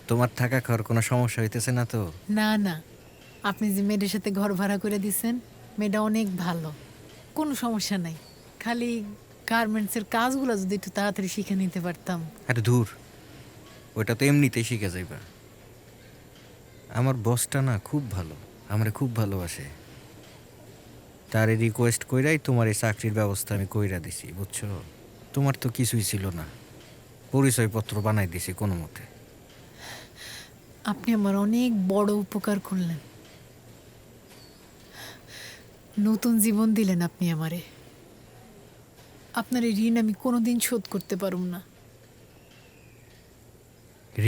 তোমার থাকা খাওয়ার কোনো সমস্যা হইতেছে না তো? না না, আপনি যে মেয়েটার সাথে ঘর ভাড়া করে দিছেন, মেয়েটা অনেক ভালো, কোনো সমস্যা নাই। খালি গার্মেন্টসের কাজগুলো যদি একটু তাড়াতাড়ি শিখে নিতে পারতাম। আরে দূর, ওটা তো এমনিতেই শিখে যাইবা। আমার বসটা না খুব ভালো, আমারে খুব ভালোবাসে। তারে রিকোয়েস্ট কইরাই তোমার এই চাকরির ব্যবস্থা আমি কইরা দিছি, বুঝছো? তোমার তো কিছুই ছিল না, পরিচয়পত্র বানাই দিছি কোনো মতে। আপনি আমার অনেক বড় উপকার করলেন, নতুন জীবন দিলেন আপনি আমারে। আপনার এই ঋণ আমি কোনোদিন শোধ করতে পারুম না।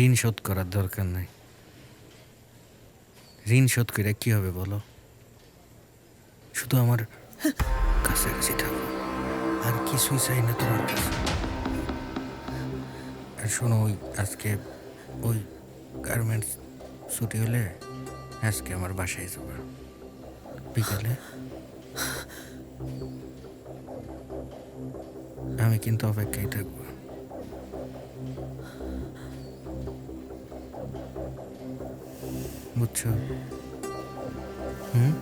ঋণ শোধ করার দরকার নাই। ঋণ শোধ করে কি হবে বলো? শুধু আমার কাছাকাছি থাকো, আর কিছুই চাই না তোমার কাছে। আর শোনো, ওই আজকে ওই গার্মেন্টস ছুটি হলে আজকে আমার বাসায় যাবা বিকালে। আমি কিন্তু অপেক্ষায় থাকবো। বুঝছো? হুম।